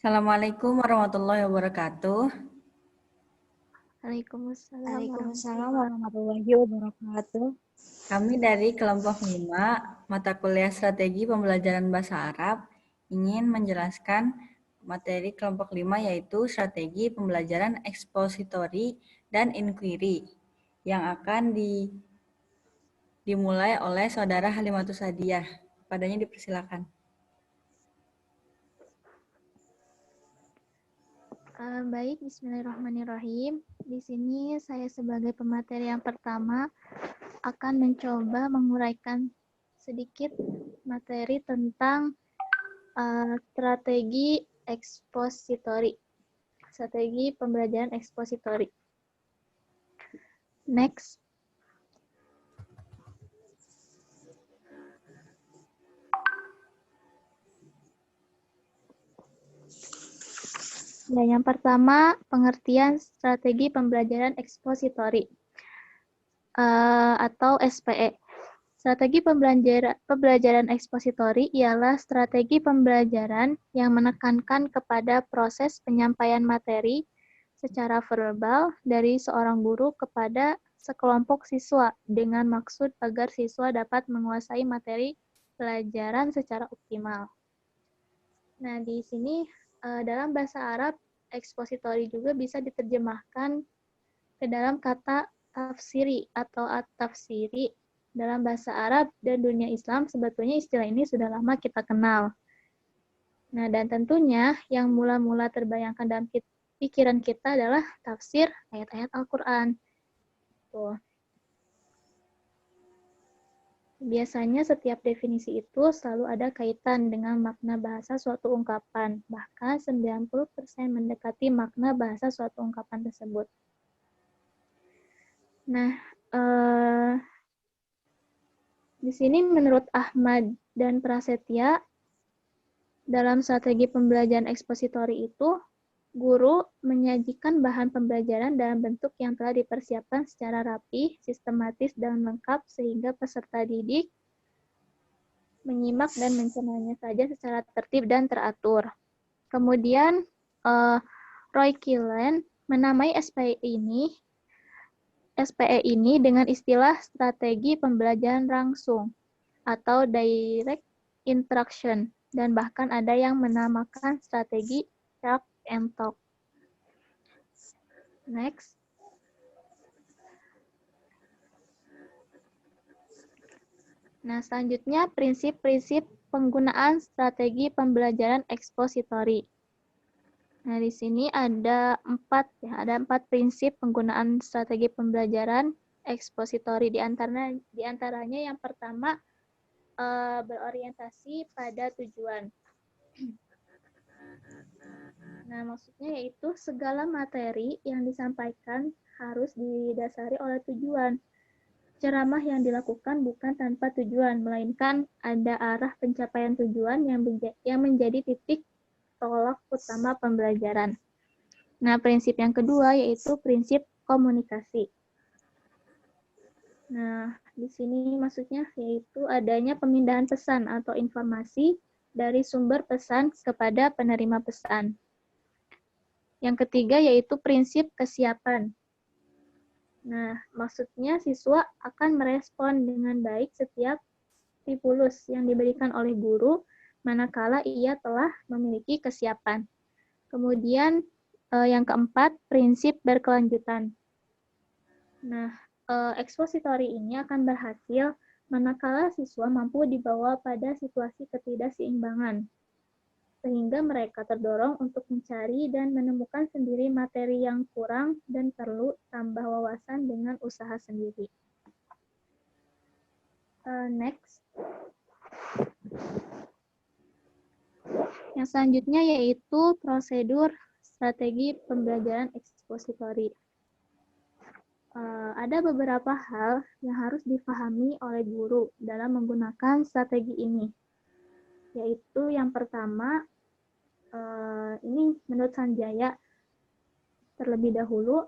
Assalamualaikum warahmatullahi wabarakatuh. Waalaikumsalam Waalaikumsalam warahmatullahi warahmatullahi wabarakatuh. Kami dari kelompok 5, mata kuliah Strategi Pembelajaran Bahasa Arab, ingin menjelaskan materi kelompok 5 yaitu Strategi Pembelajaran Ekspositori dan Inquiry yang akan dimulai oleh Saudara Halimatus Sadiah. Padanya dipersilakan. Baik, bismillahirrahmanirrahim. Di sini saya sebagai pemateri yang pertama akan mencoba menguraikan sedikit materi tentang strategi ekspositori. Strategi pembelajaran ekspositori. Next. Ya, yang pertama, pengertian strategi pembelajaran ekspositori atau SPE. Strategi pembelajaran ekspositori ialah strategi pembelajaran yang menekankan kepada proses penyampaian materi secara verbal dari seorang guru kepada sekelompok siswa dengan maksud agar siswa dapat menguasai materi pelajaran secara optimal. Nah, di sini dalam bahasa Arab, ekspositori juga bisa diterjemahkan ke dalam kata tafsiri atau at-tafsiri. Dalam bahasa Arab dan dunia Islam, sebetulnya istilah ini sudah lama kita kenal. Nah, dan tentunya yang mula-mula terbayangkan dalam pikiran kita adalah tafsir ayat-ayat Al-Quran. Tuh. Biasanya setiap definisi itu selalu ada kaitan dengan makna bahasa suatu ungkapan, bahkan 90% mendekati makna bahasa suatu ungkapan tersebut. Nah, di sini menurut Ahmad dan Prasetya, dalam strategi pembelajaran ekspositori itu, guru menyajikan bahan pembelajaran dalam bentuk yang telah dipersiapkan secara rapi, sistematis, dan lengkap sehingga peserta didik menyimak dan mencernanya saja secara tertib dan teratur. Kemudian, Roy Killen menamai SPE ini dengan istilah strategi pembelajaran langsung atau direct interaction, dan bahkan ada yang menamakan strategi talk and talk. Next. Nah, selanjutnya prinsip-prinsip penggunaan strategi pembelajaran ekspositori. Nah, di sini ada empat prinsip penggunaan strategi pembelajaran ekspositori. Di antaranya yang pertama, berorientasi pada tujuan. Nah, maksudnya yaitu segala materi yang disampaikan harus didasari oleh tujuan. Ceramah yang dilakukan bukan tanpa tujuan, melainkan ada arah pencapaian tujuan yang menjadi titik tolak utama pembelajaran. Nah, prinsip yang kedua yaitu prinsip komunikasi. Nah, di sini maksudnya yaitu adanya pemindahan pesan atau informasi dari sumber pesan kepada penerima pesan. Yang ketiga yaitu prinsip kesiapan. Nah, maksudnya siswa akan merespon dengan baik setiap stimulus yang diberikan oleh guru manakala ia telah memiliki kesiapan. Kemudian yang keempat, prinsip berkelanjutan. Nah, ekspositori ini akan berhasil manakala siswa mampu dibawa pada situasi ketidakseimbangan, sehingga mereka terdorong untuk mencari dan menemukan sendiri materi yang kurang dan perlu tambah wawasan dengan usaha sendiri. Next. Yang selanjutnya yaitu prosedur strategi pembelajaran ekspositori. Ada beberapa hal yang harus dipahami oleh guru dalam menggunakan strategi ini. Yaitu yang pertama, ini menurut Sanjaya, terlebih dahulu,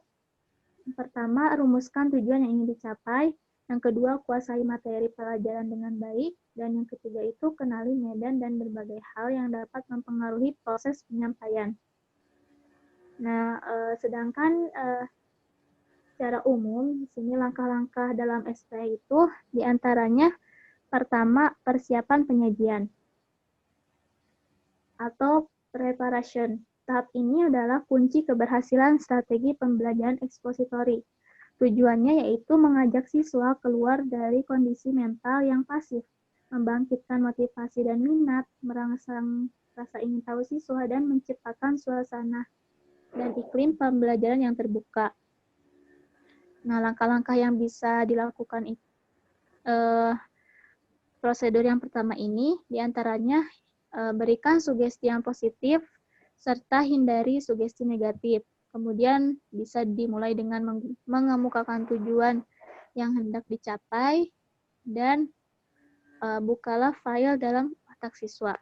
pertama rumuskan tujuan yang ingin dicapai, Yang kedua, kuasai materi pelajaran dengan baik. Dan yang ketiga itu kenali medan dan berbagai hal yang dapat mempengaruhi proses penyampaian. Nah, sedangkan secara umum, di sini langkah-langkah dalam SPI itu diantaranya pertama, persiapan penyajian atau preparation. Tahap ini adalah kunci keberhasilan strategi pembelajaran ekspositori. Tujuannya yaitu mengajak siswa keluar dari kondisi mental yang pasif, membangkitkan motivasi dan minat, merangsang rasa ingin tahu siswa, dan menciptakan suasana dan iklim pembelajaran yang terbuka. Nah, langkah-langkah yang bisa dilakukan prosedur yang pertama ini diantaranya berikan sugesti yang positif serta hindari sugesti negatif. Kemudian bisa dimulai dengan mengemukakan tujuan yang hendak dicapai dan bukalah file dalam otak siswa.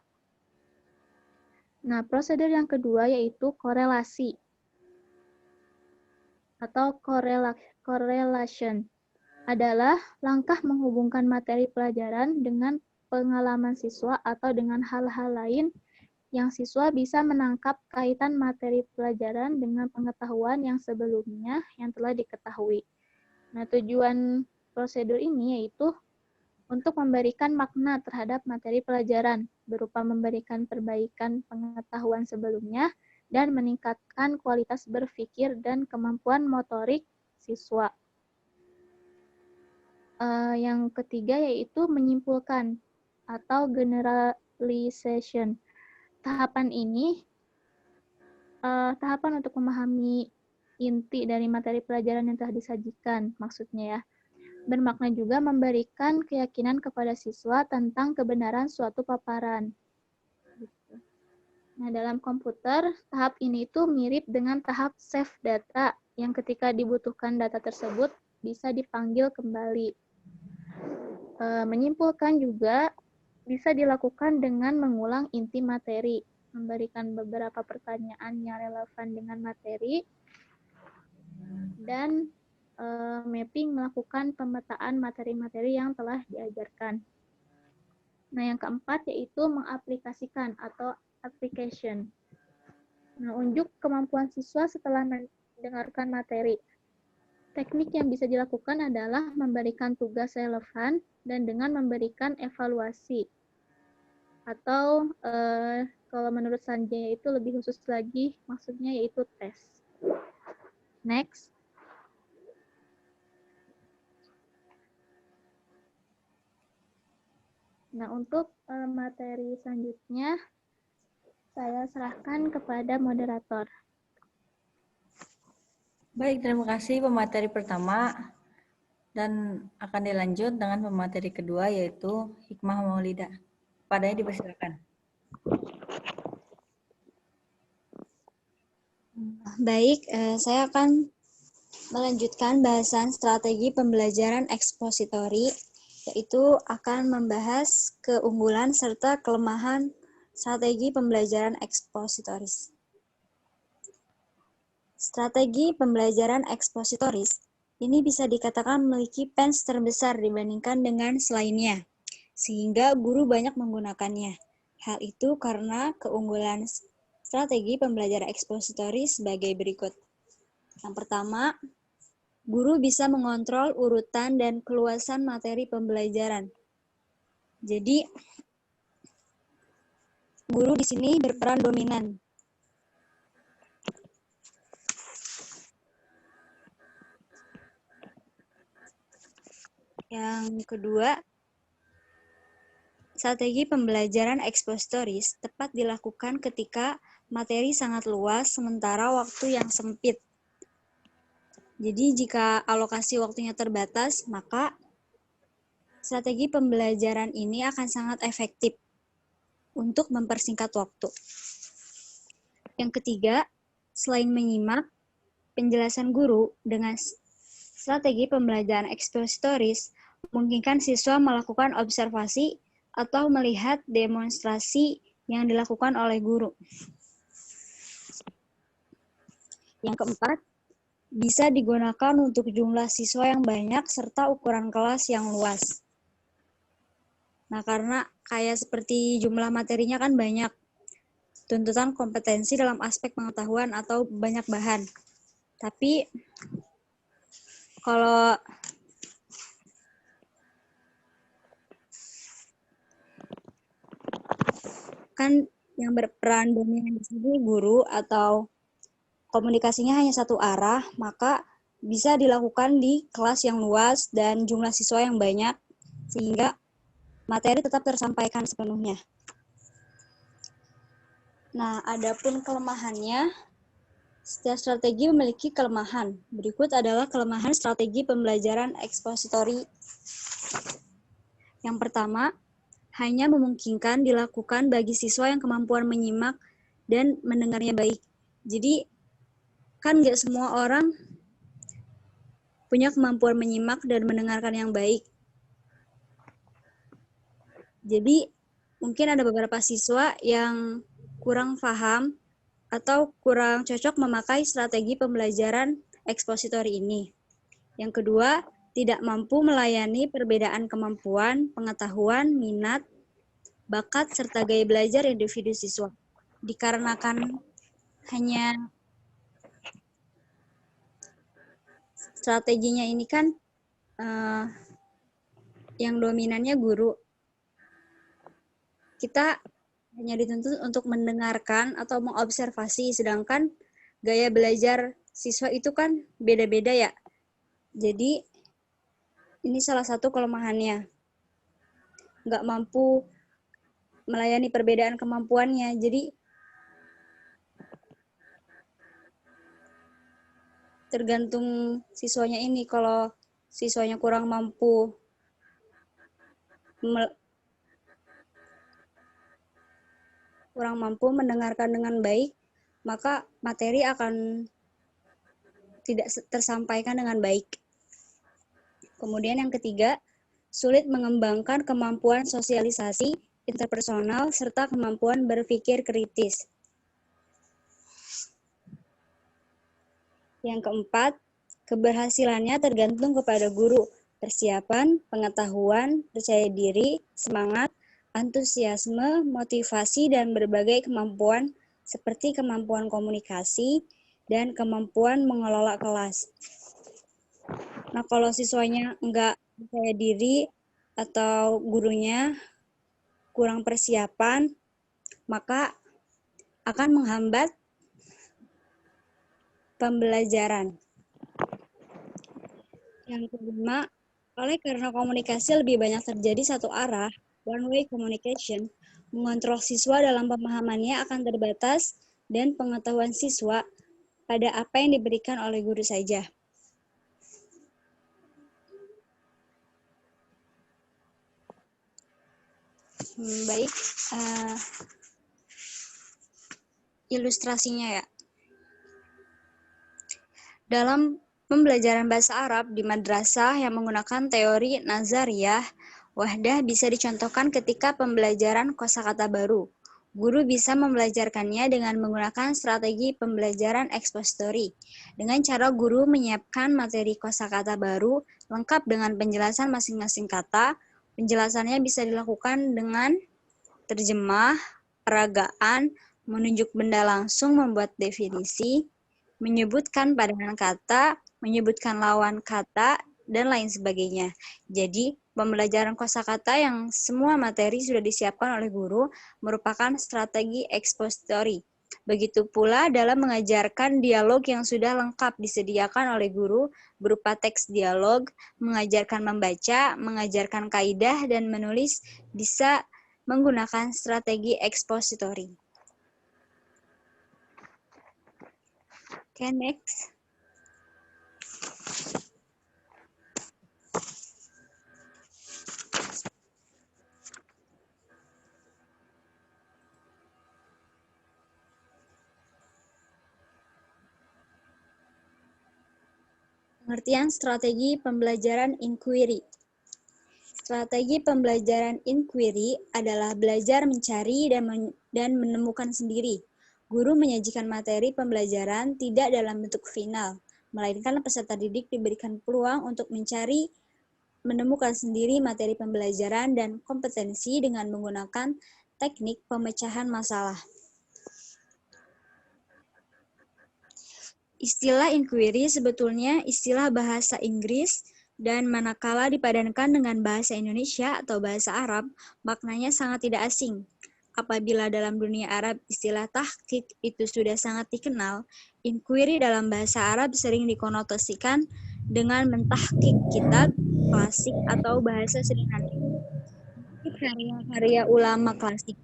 Nah, prosedur yang kedua yaitu korelasi atau correlation adalah langkah menghubungkan materi pelajaran dengan pengalaman siswa atau dengan hal-hal lain yang siswa bisa menangkap kaitan materi pelajaran dengan pengetahuan yang sebelumnya yang telah diketahui. Nah, tujuan prosedur ini yaitu untuk memberikan makna terhadap materi pelajaran, berupa memberikan perbaikan pengetahuan sebelumnya dan meningkatkan kualitas berpikir dan kemampuan motorik siswa. Yang ketiga yaitu menyimpulkan atau generalization. Tahapan ini tahapan untuk memahami inti dari materi pelajaran yang telah disajikan, maksudnya ya. Bermakna juga memberikan keyakinan kepada siswa tentang kebenaran suatu paparan. Nah, dalam komputer, tahap ini itu mirip dengan tahap save data, yang ketika dibutuhkan data tersebut bisa dipanggil kembali. Menyimpulkan juga bisa dilakukan dengan mengulang inti materi, memberikan beberapa pertanyaan yang relevan dengan materi, dan mapping melakukan pemetaan materi-materi yang telah diajarkan. Nah, yang keempat yaitu mengaplikasikan atau application. Nah, unjuk kemampuan siswa setelah mendengarkan materi. Teknik yang bisa dilakukan adalah memberikan tugas relevan dan dengan memberikan evaluasi. Atau kalau menurut Sanjay itu lebih khusus lagi, maksudnya yaitu tes. Next. Nah, untuk materi selanjutnya, saya serahkan kepada moderator. Baik, terima kasih pemateri pertama. Dan akan dilanjut dengan pemateri kedua yaitu Hikmah Maulida. Padanya dipersilakan. Baik, saya akan melanjutkan bahasan strategi pembelajaran ekspositori, yaitu akan membahas keunggulan serta kelemahan strategi pembelajaran ekspositoris. Strategi pembelajaran ekspositoris ini bisa dikatakan memiliki pens terbesar dibandingkan dengan selainnya, sehingga guru banyak menggunakannya. Hal itu karena keunggulan strategi pembelajaran ekspositori sebagai berikut. Yang pertama, guru bisa mengontrol urutan dan keluasan materi pembelajaran. Jadi, guru di sini berperan dominan. Yang kedua, strategi pembelajaran ekspositoris tepat dilakukan ketika materi sangat luas sementara waktu yang sempit. Jadi jika alokasi waktunya terbatas, maka strategi pembelajaran ini akan sangat efektif untuk mempersingkat waktu. Yang ketiga, selain menyimak penjelasan guru dengan strategi pembelajaran ekspositoris, memungkinkan siswa melakukan observasi atau melihat demonstrasi yang dilakukan oleh guru. Yang keempat, bisa digunakan untuk jumlah siswa yang banyak serta ukuran kelas yang luas. Nah, karena kayak seperti jumlah materinya kan banyak, tuntutan kompetensi dalam aspek pengetahuan atau banyak bahan. Tapi kalau kan yang berperan dominan di sini guru atau komunikasinya hanya satu arah, maka bisa dilakukan di kelas yang luas dan jumlah siswa yang banyak, sehingga materi tetap tersampaikan sepenuhnya. Nah, adapun kelemahannya, setiap strategi memiliki kelemahan. Berikut adalah kelemahan strategi pembelajaran ekspositori. Yang pertama, hanya memungkinkan dilakukan bagi siswa yang kemampuan menyimak dan mendengarnya baik. Jadi, kan nggak semua orang punya kemampuan menyimak dan mendengarkan yang baik. Jadi, mungkin ada beberapa siswa yang kurang paham atau kurang cocok memakai strategi pembelajaran ekspositori ini. Yang kedua, tidak mampu melayani perbedaan kemampuan, pengetahuan, minat, bakat, serta gaya belajar individu siswa. Dikarenakan hanya strateginya ini kan yang dominannya guru. Kita hanya dituntut untuk mendengarkan atau mengobservasi, sedangkan gaya belajar siswa itu kan beda-beda ya. Jadi, ini salah satu kelemahannya. Nggak mampu melayani perbedaan kemampuannya. Jadi, tergantung siswanya ini. Kalau siswanya kurang mampu mendengarkan dengan baik, maka materi akan tidak tersampaikan dengan baik. Kemudian yang ketiga, sulit mengembangkan kemampuan sosialisasi, interpersonal, serta kemampuan berpikir kritis. Yang keempat, keberhasilannya tergantung kepada guru, persiapan, pengetahuan, percaya diri, semangat, antusiasme, motivasi, dan berbagai kemampuan seperti kemampuan komunikasi dan kemampuan mengelola kelas. Nah, kalau siswanya nggak percaya diri atau gurunya kurang persiapan, maka akan menghambat pembelajaran. Yang kelima, karena komunikasi lebih banyak terjadi satu arah, one-way communication, mengontrol siswa dalam pemahamannya akan terbatas dan pengetahuan siswa pada apa yang diberikan oleh guru saja. Baik, ilustrasinya ya. Dalam pembelajaran bahasa Arab di madrasah yang menggunakan teori nazariyah, wahdah bisa dicontohkan ketika pembelajaran kosakata baru. Guru bisa membelajarkannya dengan menggunakan strategi pembelajaran ekspositori. Dengan cara guru menyiapkan materi kosakata baru lengkap dengan penjelasan masing-masing kata. Penjelasannya bisa dilakukan dengan terjemah, peragaan, menunjuk benda langsung, membuat definisi, menyebutkan padanan kata, menyebutkan lawan kata, dan lain sebagainya. Jadi, pembelajaran kosakata yang semua materi sudah disiapkan oleh guru merupakan strategi ekspositori. Begitu pula dalam mengajarkan dialog yang sudah lengkap disediakan oleh guru berupa teks dialog, mengajarkan membaca, mengajarkan kaidah, dan menulis bisa menggunakan strategi ekspositori. Okay, next. Pengertian strategi pembelajaran inquiry. Strategi pembelajaran inquiry adalah belajar mencari dan menemukan sendiri. Guru menyajikan materi pembelajaran tidak dalam bentuk final, melainkan peserta didik diberikan peluang untuk menemukan sendiri materi pembelajaran dan kompetensi dengan menggunakan teknik pemecahan masalah. Istilah inquiry sebetulnya istilah bahasa Inggris dan manakala dipadankan dengan bahasa Indonesia atau bahasa Arab, maknanya sangat tidak asing. Apabila dalam dunia Arab istilah tahqiq itu sudah sangat dikenal, inquiry dalam bahasa Arab sering dikonotasikan dengan mentahqiq kitab, klasik, atau bahasa sederhana. Karya-karya ulama klasik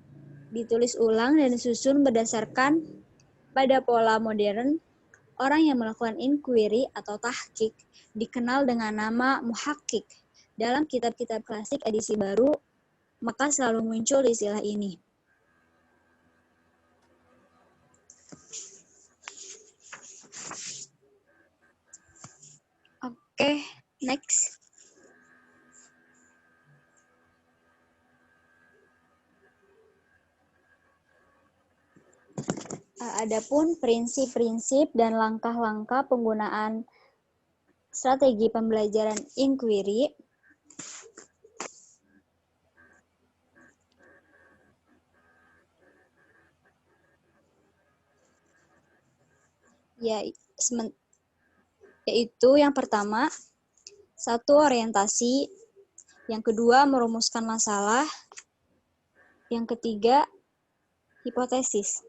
ditulis ulang dan disusun berdasarkan pada pola modern. Orang yang melakukan inquiry atau tahqiq dikenal dengan nama muhakkik. Dalam kitab-kitab klasik edisi baru, maka selalu muncul istilah ini. Oke, next. Adapun prinsip-prinsip dan langkah-langkah penggunaan strategi pembelajaran inquiry yaitu yang pertama, satu orientasi, yang kedua merumuskan masalah, yang ketiga hipotesis.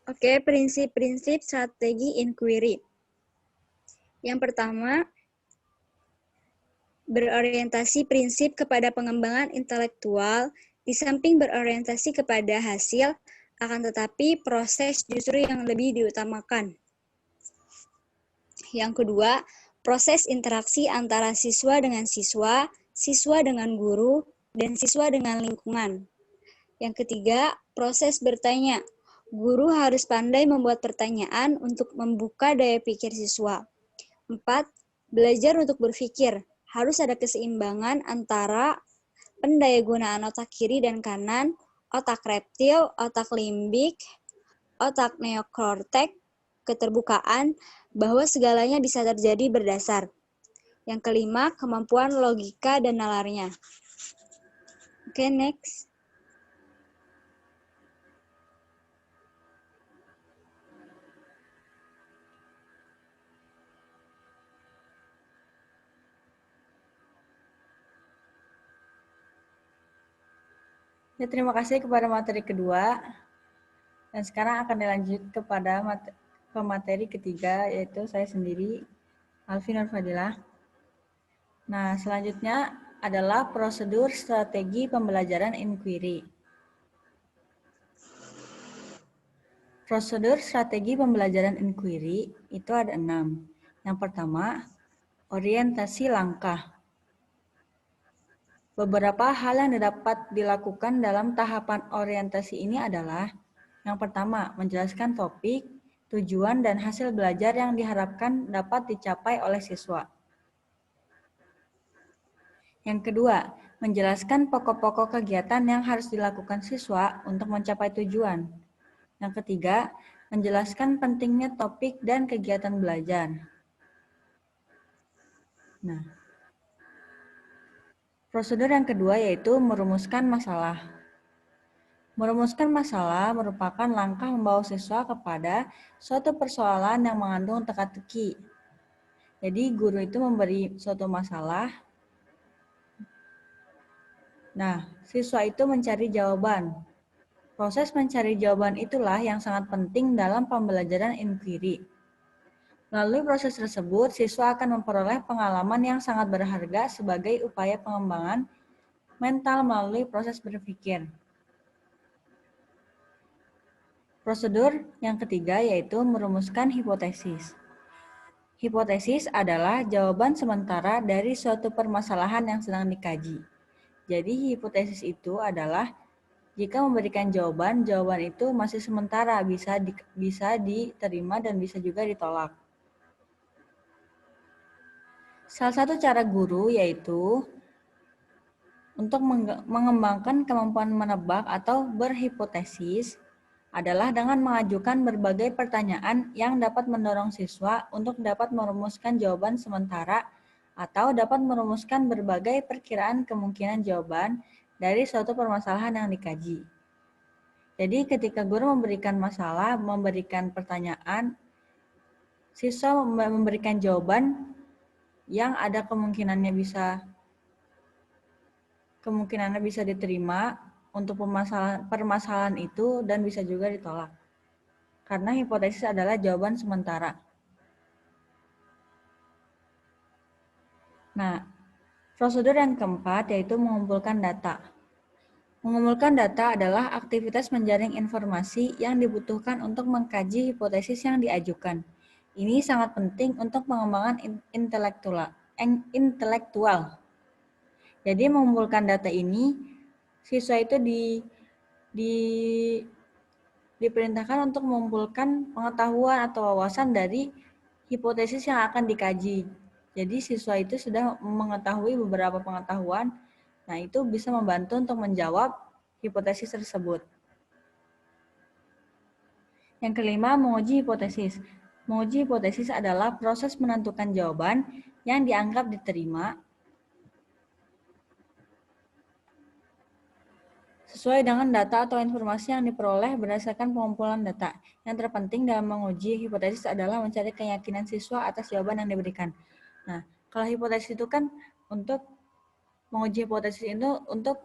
Oke, prinsip-prinsip strategi inquiry. Yang pertama, berorientasi prinsip kepada pengembangan intelektual, di samping berorientasi kepada hasil, akan tetapi proses justru yang lebih diutamakan. Yang kedua, proses interaksi antara siswa dengan guru, dan siswa dengan lingkungan. Yang ketiga, proses bertanya. Guru harus pandai membuat pertanyaan untuk membuka daya pikir siswa. 4. Belajar untuk berpikir. Harus ada keseimbangan antara pendayagunaan otak kiri dan kanan, otak reptil, otak limbik, otak neokortek, keterbukaan, bahwa segalanya bisa terjadi berdasar. Yang kelima, kemampuan logika dan nalarnya. Oke, next. Ya, terima kasih kepada materi kedua. Dan sekarang akan dilanjut kepada materi ketiga, yaitu saya sendiri, Alfi Nur Fadilah. Nah, selanjutnya adalah prosedur strategi pembelajaran inquiry. Prosedur strategi pembelajaran inquiry itu ada 6. Yang pertama, orientasi langkah. Beberapa hal yang dapat dilakukan dalam tahapan orientasi ini adalah yang pertama, menjelaskan topik, tujuan, dan hasil belajar yang diharapkan dapat dicapai oleh siswa. Yang kedua, menjelaskan pokok-pokok kegiatan yang harus dilakukan siswa untuk mencapai tujuan. Yang ketiga, menjelaskan pentingnya topik dan kegiatan belajar. Nah, prosedur yang kedua yaitu merumuskan masalah. Merumuskan masalah merupakan langkah membawa siswa kepada suatu persoalan yang mengandung teka-teki. Jadi guru itu memberi suatu masalah. Nah, siswa itu mencari jawaban. Proses mencari jawaban itulah yang sangat penting dalam pembelajaran inquiry. Melalui proses tersebut, siswa akan memperoleh pengalaman yang sangat berharga sebagai upaya pengembangan mental melalui proses berpikir. Prosedur yang ketiga yaitu merumuskan hipotesis. Hipotesis adalah jawaban sementara dari suatu permasalahan yang sedang dikaji. Jadi hipotesis itu adalah jika memberikan jawaban, jawaban itu masih sementara, bisa diterima dan bisa juga ditolak. Salah satu cara guru yaitu untuk mengembangkan kemampuan menebak atau berhipotesis adalah dengan mengajukan berbagai pertanyaan yang dapat mendorong siswa untuk dapat merumuskan jawaban sementara atau dapat merumuskan berbagai perkiraan kemungkinan jawaban dari suatu permasalahan yang dikaji. Jadi ketika guru memberikan masalah, memberikan pertanyaan, siswa memberikan jawaban yang ada kemungkinannya bisa diterima untuk permasalahan itu dan bisa juga ditolak. Karena hipotesis adalah jawaban sementara. Nah, prosedur yang keempat yaitu mengumpulkan data. Mengumpulkan data adalah aktivitas menjaring informasi yang dibutuhkan untuk mengkaji hipotesis yang diajukan. Ini sangat penting untuk pengembangan intelektual. Jadi mengumpulkan data ini, siswa itu diperintahkan untuk mengumpulkan pengetahuan atau wawasan dari hipotesis yang akan dikaji. Jadi siswa itu sudah mengetahui beberapa pengetahuan, nah itu bisa membantu untuk menjawab hipotesis tersebut. Yang kelima, menguji hipotesis. Menguji hipotesis adalah proses menentukan jawaban yang dianggap diterima sesuai dengan data atau informasi yang diperoleh berdasarkan pengumpulan data. Yang terpenting dalam menguji hipotesis adalah mencari keyakinan siswa atas jawaban yang diberikan. Nah, kalau hipotesis itu kan untuk menguji hipotesis itu untuk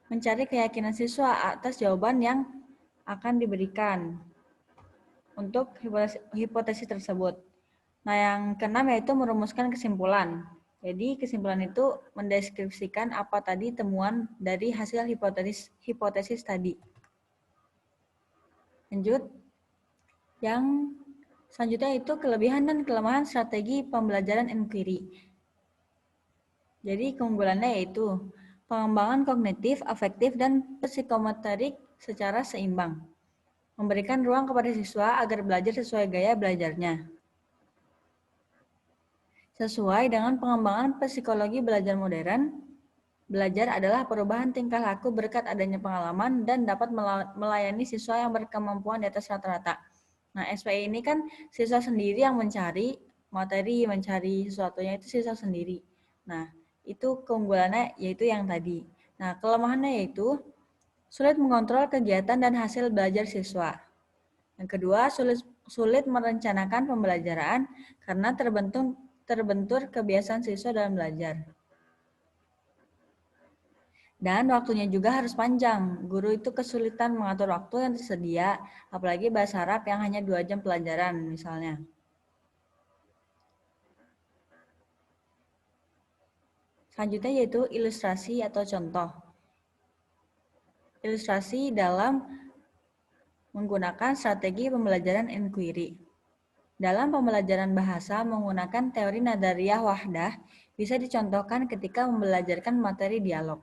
mencari keyakinan siswa atas jawaban yang akan diberikan untuk hipotesis tersebut. Nah, yang keenam yaitu merumuskan kesimpulan. Jadi kesimpulan itu mendeskripsikan apa tadi temuan dari hasil hipotesis tadi. Lanjut, yang selanjutnya itu kelebihan dan kelemahan strategi pembelajaran inquiry. Jadi keunggulannya yaitu pengembangan kognitif, afektif, dan psikomotorik secara seimbang. Memberikan ruang kepada siswa agar belajar sesuai gaya belajarnya. Sesuai dengan pengembangan psikologi belajar modern, belajar adalah perubahan tingkah laku berkat adanya pengalaman dan dapat melayani siswa yang berkemampuan di atas rata-rata. Nah, SPI ini kan siswa sendiri yang mencari materi, mencari sesuatunya itu siswa sendiri. Nah, itu keunggulannya yaitu yang tadi. Nah, kelemahannya yaitu sulit mengontrol kegiatan dan hasil belajar siswa. Yang kedua, sulit merencanakan pembelajaran karena terbentur kebiasaan siswa dalam belajar. Dan waktunya juga harus panjang. Guru itu kesulitan mengatur waktu yang tersedia, apalagi bahasa Arab yang hanya 2 jam pelajaran misalnya. Selanjutnya yaitu ilustrasi atau contoh. Ilustrasi dalam menggunakan strategi pembelajaran inquiry. Dalam pembelajaran bahasa menggunakan teori nadariyah wahdah bisa dicontohkan ketika membelajarkan materi dialog.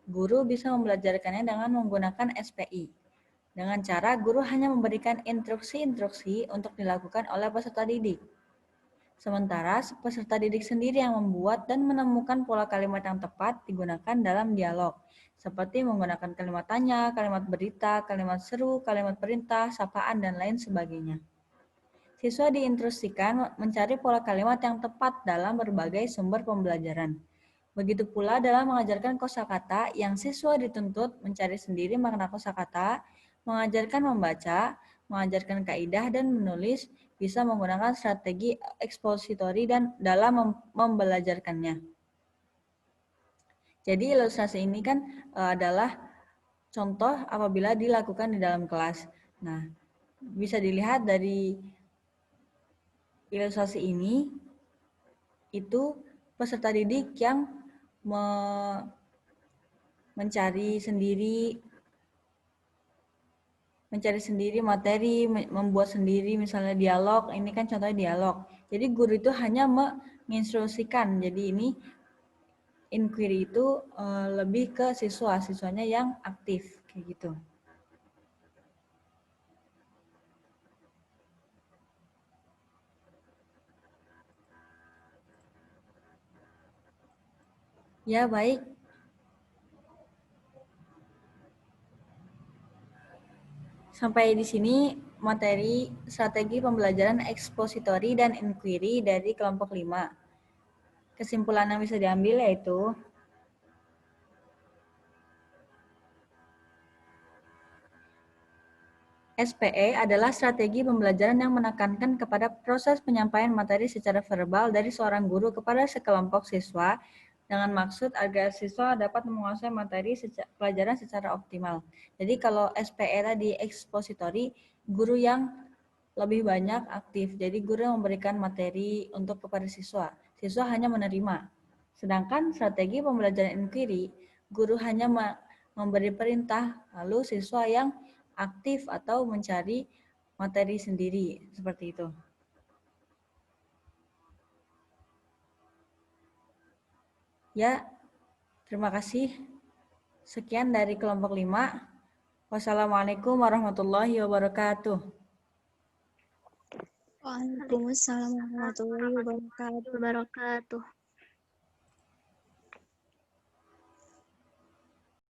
Guru bisa membelajarkannya dengan menggunakan SPI. Dengan cara guru hanya memberikan instruksi-instruksi untuk dilakukan oleh peserta didik. Sementara peserta didik sendiri yang membuat dan menemukan pola kalimat yang tepat digunakan dalam dialog, seperti menggunakan kalimat tanya, kalimat berita, kalimat seru, kalimat perintah, sapaan, dan lain sebagainya. Siswa diinstruksikan mencari pola kalimat yang tepat dalam berbagai sumber pembelajaran. Begitu pula dalam mengajarkan kosakata yang siswa dituntut mencari sendiri makna kosakata, mengajarkan membaca, mengajarkan kaidah dan menulis, bisa menggunakan strategi ekspositori dan dalam membelajarkannya. Jadi ilustrasi ini kan adalah contoh apabila dilakukan di dalam kelas. Nah, bisa dilihat dari ilustrasi ini, itu peserta didik yang mencari sendiri materi, membuat sendiri misalnya dialog, ini kan contohnya dialog. Jadi guru itu hanya menginstruksikan, jadi ini inquiry itu lebih ke siswanya yang aktif, kayak gitu. Ya, baik. Sampai di sini materi strategi pembelajaran ekspositori dan inquiry dari kelompok 5. Kesimpulan yang bisa diambil yaitu SPE adalah strategi pembelajaran yang menekankan kepada proses penyampaian materi secara verbal dari seorang guru kepada sekelompok siswa dengan maksud agar siswa dapat menguasai materi pelajaran secara optimal. Jadi kalau SPE tadi ekspositori, guru yang lebih banyak aktif. Jadi guru yang memberikan materi untuk kepada siswa. Siswa hanya menerima. Sedangkan strategi pembelajaran inquiry, guru hanya memberi perintah, lalu siswa yang aktif atau mencari materi sendiri, seperti itu. Ya, terima kasih. Sekian dari kelompok 5. Wassalamualaikum warahmatullahi wabarakatuh. Waalaikumsalam warahmatullahi wabarakatuh.